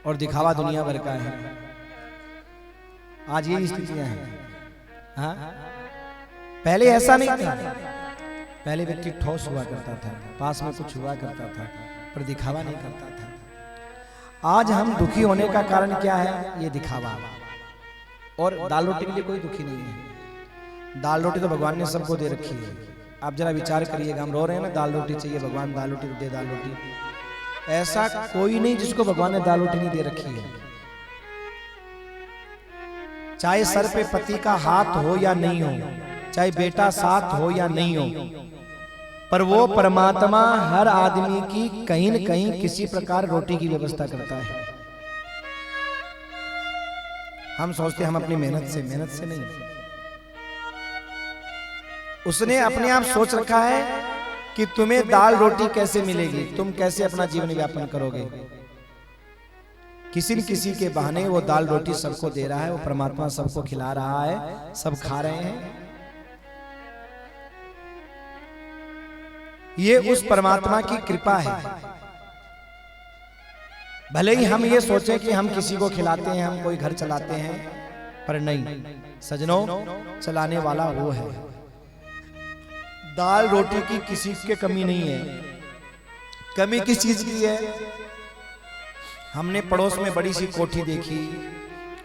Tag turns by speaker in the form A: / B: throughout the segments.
A: और दिखावा दुनिया भर का है। आज ये स्थितियां हैं। हाँ, पहले ऐसा नहीं था। पहले व्यक्ति ठोस हुआ करता था, पास में कुछ हुआ करता था, पर दिखावा नहीं करता था। आज हम दुखी होने का कारण क्या है? ये दिखावा। और दाल रोटी के लिए कोई दुखी नहीं है। दाल रोटी तो भगवान ने सबको दे रखी है। आप जरा विचार करिएगा, हम रो रहे हैं ना, दाल रोटी चाहिए, भगवान दाल रोटी दे, दाल रोटी। ऐसा कोई नहीं जिसको भगवान ने दाल रोटी नहीं दे रखी है। चाहे सर पे पति का हाथ हो या नहीं हो, चाहे बेटा साथ हो या नहीं हो, पर वो परमात्मा हर आदमी की कहीं न कहीं किसी प्रकार रोटी की व्यवस्था करता है। हम सोचते हम अपनी मेहनत से नहीं। उसने अपने आप सोच रखा है कि तुम्हें दाल रोटी कैसे मिलेगी, तुम कैसे अपना जीवन यापन करोगे। किसी न किसी के बहाने वो दाल रोटी सबको दे रहा है, वो परमात्मा सबको खिला रहा है, सब खा रहे हैं। ये उस परमात्मा की कृपा है। भले ही हम ये सोचें कि हम किसी को खिलाते हैं, हम कोई घर चलाते हैं, पर नहीं सजनों, चलाने वाला वो है। दाल रोटी की किसी के कमी नहीं है। कमी किस चीज की है? हमने पड़ोस में बड़ी सी कोठी देखी,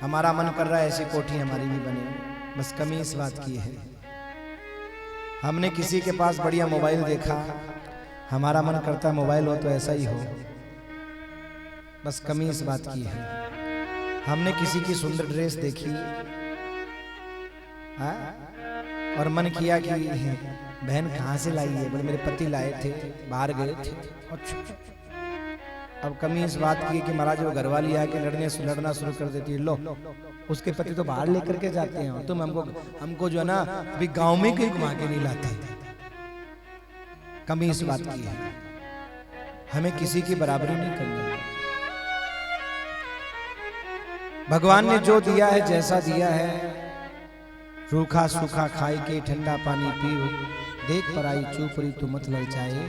A: हमारा मन कर रहा है ऐसी कोठी हमारी भी बने, बस कमी इस बात की है। हमने किसी के पास बढ़िया मोबाइल देखा, हमारा मन करता है मोबाइल हो तो ऐसा ही हो, बस कमी इस बात की है। हमने किसी की सुंदर ड्रेस देखी, और मन किया कि बहन कहाँ से लाई है, बोले मेरे पति लाए थे, बाहर गए थे। अब कमी इस बात की है कि महाराज वो घरवाली आके लड़ना शुरू कर देती है। लो, उसके पति तो बाहर लेकर के जाते हैं, और तुम हमको जो है ना अभी गांव में कहीं घुमा के नहीं लाते। कमी इस बात की है, हमें किसी की बराबरी नहीं करनी। भगवान ने जो दिया है, जैसा दिया है, रूखा सूखा खाई के ठंडा पानी पीओ, देख पराई चूपरी तू मत ललचाए।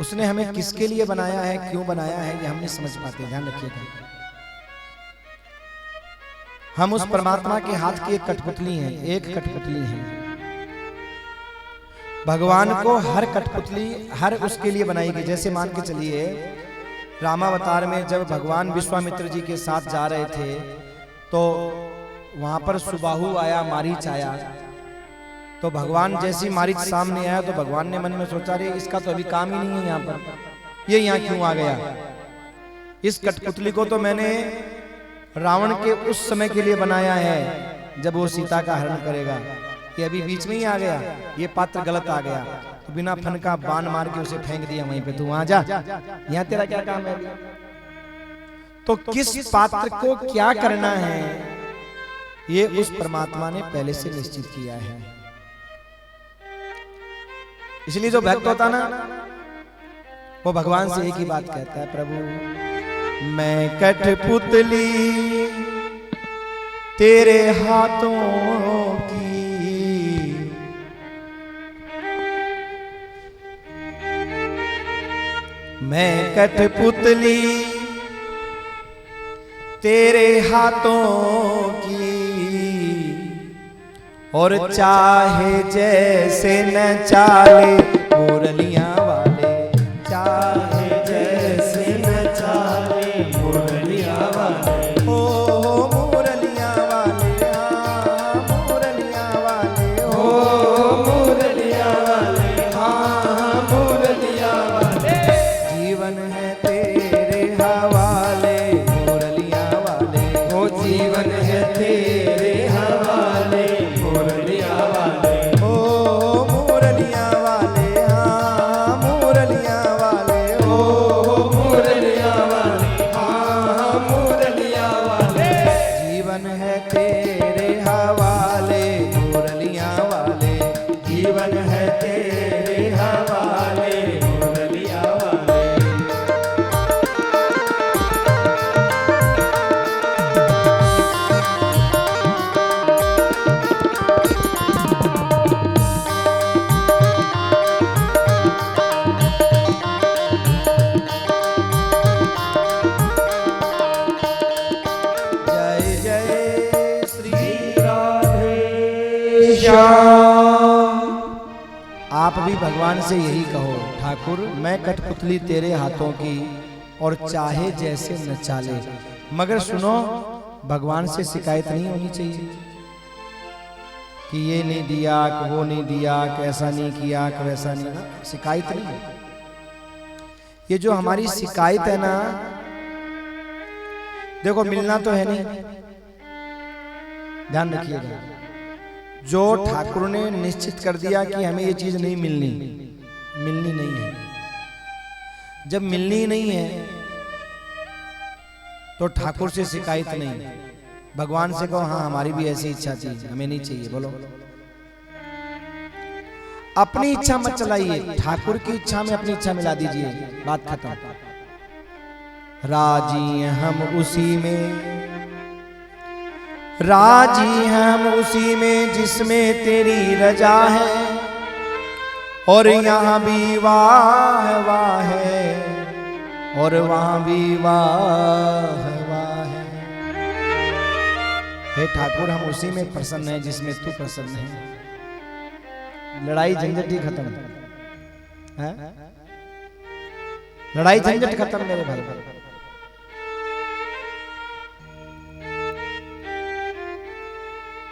A: उसने हमें किसके लिए बनाया है, क्यों बनाया है, ये हम नहीं समझ पाते। ध्यान रखिएगा, हम उस परमात्मा के हाथ की एक कठपुतली हैं, एक कठपुतली हैं। भगवान को हर कठपुतली हर उसके लिए बनाई गई। जैसे मान के चलिए, रामावतार में जब भगवान विश्वामित्र जी के साथ जा रहे थे, तो वहां पर सुबाहु आया, मारीच आया। तो भगवान जैसी मारीच सामने आया तो भगवान ने मन में सोचा, रे इसका तो अभी काम ही नहीं है यहाँ पर, ये यहाँ क्यों आ गया। इस कठपुतली को तो मैंने रावण के उस समय के लिए बनाया है जब वो सीता का हरण करेगा, ये अभी बीच में ही आ गया, ये पात्र गलत आ गया, तो बिना फन का बाण मार के उसे फेंक दिया वहीं पे, तू वहां जा, यहाँ तेरा क्या काम है। तो किस पात्र को क्या करना है, ये उस परमात्मा ने पहले से निश्चित किया है। इसलिए जो भक्त होता ना, वो भगवान से एक ही बात कहता है, प्रभु मैं कठपुतली तेरे हाथों की, मैं कठपुतली तेरे हाथों की, और चाहे जैसे न चाले मुरलियां वाले, चाहे जैसे न चाले मुरलियां वाले, ओ मुरलियां वाले, हाँ मुरलियां वाले, ओ मुरलियां वाले, हाँ मुरलियां वाले, जीवन है तेरे हवाले मुरलियां वाले, ओ जीवन है तेरे हवाले मुरलियां वाले, ओ मुरलियां वाले, हाँ मुरलियां वाले, ओ मुरलियां वाले, हाँ भगवान से यही कहो, ठाकुर मैं कठपुतली तेरे हाथों की और चाहे जैसे नचा ले। मगर सुनो, भगवान से शिकायत नहीं होनी चाहिए कि ये नहीं दिया, कि वो नहीं दिया, कि ऐसा नहीं किया, कि वैसा नहीं। शिकायत नहीं। ये जो हमारी शिकायत है ना, देखो मिलना तो है नहीं, ध्यान रखिएगा। जो ठाकुर ने निश्चित कर दिया कि हमें ये चीज नहीं मिलनी, मिलनी नहीं है। जब मिलनी नहीं है तो ठाकुर से शिकायत नहीं, भगवान से कहो हाँ हमारी भी ऐसी इच्छा थी, हमें नहीं चाहिए। बोलो, अपनी इच्छा मत चलाइए, ठाकुर की इच्छा में अपनी इच्छा मिला दीजिए, बात खत्म। राजी हम उसी में, राजी हम उसी में जिसमें तेरी रजा है, और यहाँ भी वाह वाह है, और वहां भी वाह वाह है। हे ठाकुर, हम उसी में प्रसन्न हैं जिसमें तू प्रसन्न है। लड़ाई झंझट ही खत्म है, लड़ाई झंझट खत्म मेरे भाई।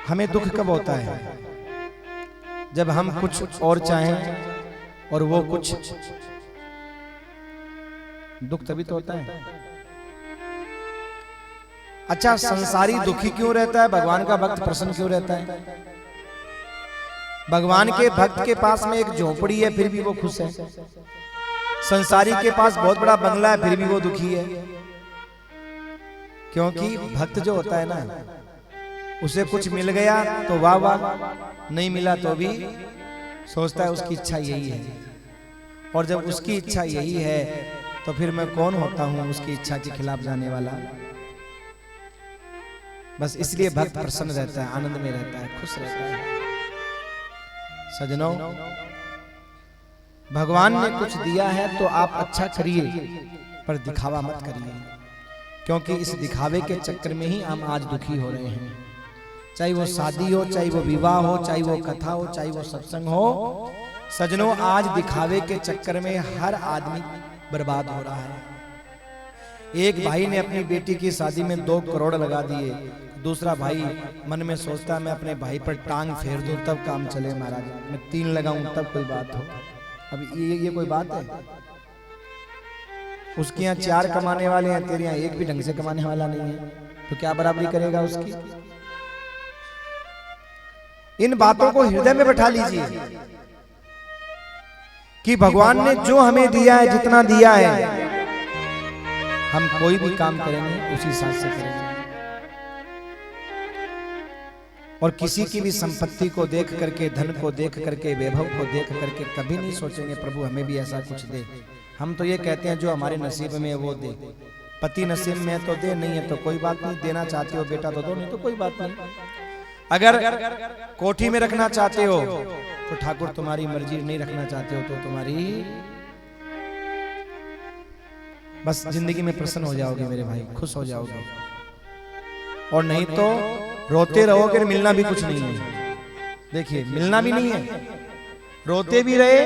A: हमें दुख कब होता है? जब हम कुछ और चाहें और वो कुछ, दुख तभी तो होता है। अच्छा, संसारी दुखी क्यों रहता है? भगवान का भक्त प्रसन्न क्यों रहता है? भगवान के भक्त के पास में एक झोपड़ी है फिर भी वो खुश है, संसारी के पास बहुत बड़ा बंगला है फिर भी वो दुखी है। क्योंकि भक्त जो होता है ना, उसे कुछ मिल गया तो वाह वाह, नहीं मिला तो भी सोचता है उसकी इच्छा यही है। और जब उसकी इच्छा यही है तो फिर मैं कौन होता हूं उसकी इच्छा के खिलाफ जाने वाला। बस इसलिए भक्त प्रसन्न रहता है, आनंद में रहता है, खुश रहता है। सजनों, भगवान ने कुछ दिया है तो आप अच्छा करिए, पर दिखावा मत करिए, क्योंकि इस दिखावे के चक्कर में ही हम आज दुखी हो रहे हैं। चाहे वो शादी हो, चाहे वो विवाह हो, चाहे वो कथा हो, चाहे वो सत्संग हो। सजनों, आज दिखावे के चक्कर में हर आदमी बर्बाद हो रहा है। एक भाई ने अपनी बेटी की शादी में 2 करोड़ लगा दिए, दूसरा भाई मन में सोचता है मैं अपने भाई पर टांग फेर दूं तब काम चले महाराज, मैं 3 लगाऊं तब कोई बात हो। अब ये कोई बात है? उसके यहाँ 4 कमाने वाले हैं, तेरे यहाँ एक भी ढंग से कमाने वाला नहीं है, तो क्या बराबरी करेगा उसकी? इन बातों को हृदय में बैठा लीजिए कि भगवान ने जो हमें दिया है, जितना दिया है, हम कोई भी काम करेंगे उसी हिसाब से करेंगे। और किसी की भी संपत्ति को देख करके, धन को देख करके, वैभव को देख करके कभी नहीं सोचेंगे प्रभु हमें भी ऐसा कुछ दे। हम तो ये कहते हैं जो हमारे नसीब में है वो दे। पति नसीब में है तो दे, नहीं है तो कोई बात नहीं। देना चाहते हो बेटा तो दो, नहीं तो कोई बात नहीं। अगर कोठी में रखना चाहते हो तो ठाकुर तुम्हारी मर्जी, नहीं रखना चाहते हो तो तुम्हारी, बस जिंदगी में प्रसन्न हो जाओगे मेरे भाई, खुश हो जाओगे। और नहीं तो रोते रहोगे, मिलना भी कुछ नहीं है। देखिए, मिलना भी नहीं है, रोते भी रहे,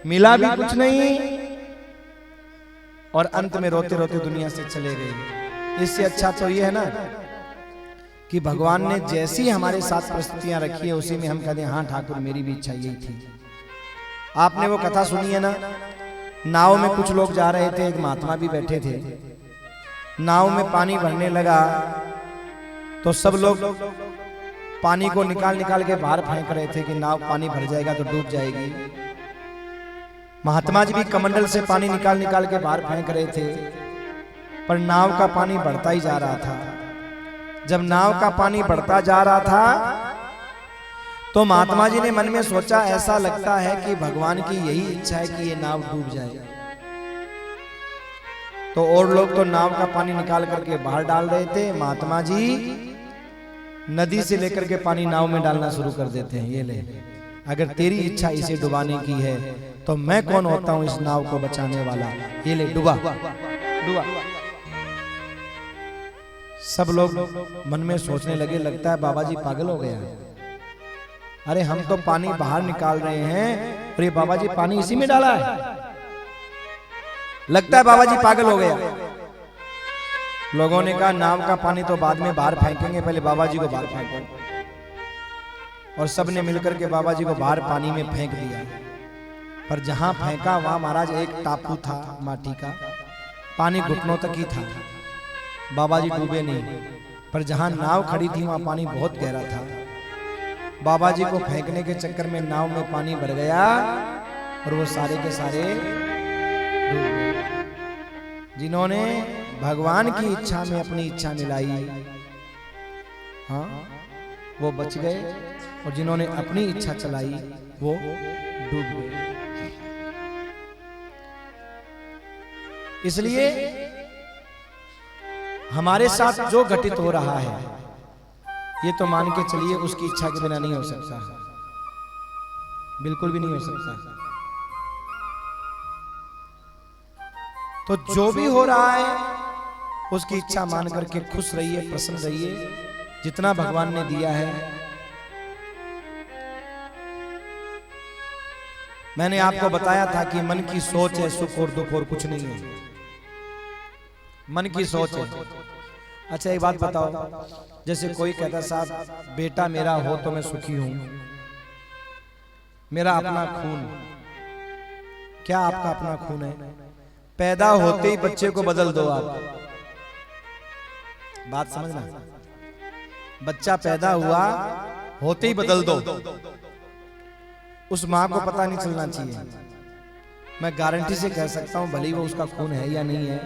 A: मिला भी कुछ नहीं, और अंत में रोते रोते दुनिया से चले गए। इससे अच्छा तो ये है ना कि भगवान ने जैसी हमारे साथ परिस्थितियां रखी है उसी में हम कहते हैं हाँ ठाकुर मेरी भी इच्छा यही थी। आपने वो कथा सुनी है ना, नाव में कुछ लोग जा रहे थे, एक महात्मा भी बैठे थे। नाव में पानी भरने लगा तो सब लोग पानी को निकाल निकाल के बाहर फेंक रहे थे कि नाव पानी भर जाएगा तो डूब जाएगी। महात्मा जी भी कमंडल से पानी निकाल निकाल के बाहर फेंक रहे थे, पर नाव का पानी बढ़ता ही जा रहा था। जब नाव का पानी बढ़ता जा रहा था तो महात्मा जी ने मन में सोचा ऐसा लगता है कि भगवान की यही इच्छा है कि ये नाव डूब जाए। तो और लोग तो नाव का पानी निकाल करके बाहर डाल रहे थे, महात्मा जी नदी से लेकर के पानी नाव में डालना शुरू कर देते हैं। ये ले, अगर तेरी इच्छा इसे डुबाने की है तो मैं कौन होता हूं इस नाव को बचाने वाला। ये ले, डुबा डुबा। सब लोग मन में सोचने लगे लगता है बाबा जी पागल हो गया, अरे हम तो पानी बाहर निकाल रहे हैं और ये बाबा जी पानी इसी में डाला है। लगता है बाबा जी पागल हो गया। लोगों ने कहा नाव का पानी तो बाद में बाहर फेंकेंगे, पहले बाबा जी को बाहर फेंको। और सबने मिलकर के बाबा जी को बाहर पानी में फेंक दिया। पर जहां फेंका वहां महाराज एक टापू था माटी का, पानी घुटनों तक ही था। बाबा जी डूबे नहीं, पर जहां नाव खड़ी थी वहां पानी बहुत गहरा था। बाबा जी को फेंकने के चक्कर में नाव में पानी भर गया और वो सारे के सारे डूब गए। जिन्होंने भगवान की इच्छा में अपनी इच्छा मिलाई, हाँ, वो बच गए, और जिन्होंने अपनी इच्छा चलाई वो डूब गए। इसलिए हमारे साथ जो घटित हो रहा है ये तो मान के चलिए उसकी इच्छा के बिना नहीं हो सकता, बिल्कुल भी नहीं हो सकता। तो जो भी हो रहा है उसकी इच्छा मान करके खुश रहिए, प्रसन्न रहिए। जितना भगवान ने दिया है, मैंने आपको बताया था कि मन की सोच है, सुख और दुख और कुछ नहीं है। मन की सोच है। अच्छा एक बात बताओ, जैसे कोई कहता साहब बेटा मेरा हो तो मैं सुखी हूं, मेरा अपना खून। क्या आपका अपना खून है? पैदा होते ही बच्चे को बदल दो आप। बात समझना, बच्चा पैदा हुआ होते ही बदल दो, उस मां को पता नहीं चलना चाहिए। मैं गारंटी से कह सकता हूं, भले वो उसका खून है या नहीं है,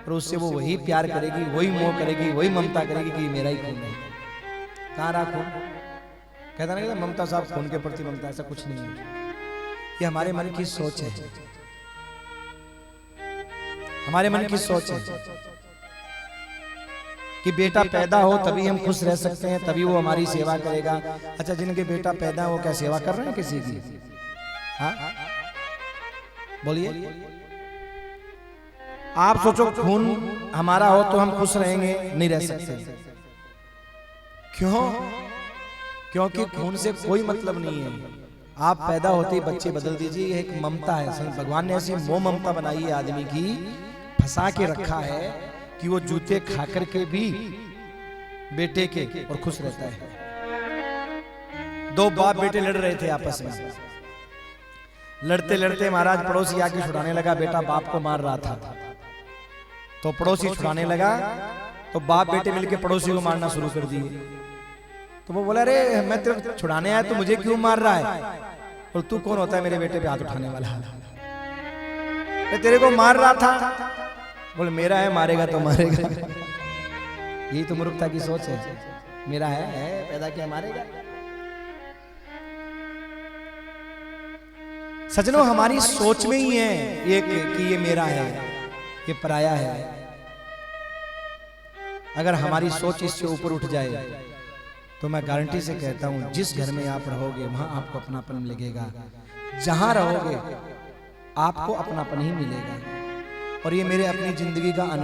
A: पर उससे वो वही प्यार करेगी, वही मोह करेगी, वही ममता करेगी कि मेरा ही खून है। कहां रहा खून? कहता ना ममता साहब खून के प्रति ममता, ऐसा कुछ नहीं है। ये हमारे मन की सोच है, हमारे मन की सोच है कि बेटा पैदा हो तभी हम खुश रह सकते हैं, तभी वो हमारी सेवा करेगा। अच्छा जिनके बेटा पैदा हो, क्या सेवा कर रहे हैं किसी की? हाँ बोलिए। आप सोचो खून हमारा हो तो हम खुश रहेंगे? नहीं रह सकते। क्यों? क्योंकि खून से कोई मतलब नहीं है। आप पैदा होते ही बच्चे बदल दीजिए, ये एक ममता है। भगवान ने ऐसी मोह ममता बनाई है आदमी की, फंसा के रखा है कि वो जूते खा करके भी बेटे के और खुश रहता है। दो बाप बेटे लड़ रहे थे आपस में, लड़ते लड़ते महाराज पड़ोसी आके छुड़ाने लगा, बेटा बाप को मार रहा था। तो पड़ोसी छुड़ाने लगा तो बाप बेटे मिलके पड़ोसी को मारना शुरू कर दिए। तो वो बोला, अरे मैं तेरे छुड़ाने आया तो मुझे क्यों मार रहा है? और तू कौन होता है मेरे बेटे पे हाथ उठाने वाला? मैं तेरे को मार रहा था। बोले मेरा है, मारेगा तो मारेगा। यही तो मूर्खता की सोच है। मेरा है पैदा किया, मारेगा। सजनों हमारी सोच में ही है ये कि ये मेरा है, ये पराया है। अगर हमारी सोच इससे ऊपर उठ जाए तो मैं गारंटी से कहता हूं, जिस घर में आप रहोगे वहां आपको अपनापन लगेगा, जहां रहोगे आपको अपनापन ही मिलेगा। और ये मेरे अपनी जिंदगी का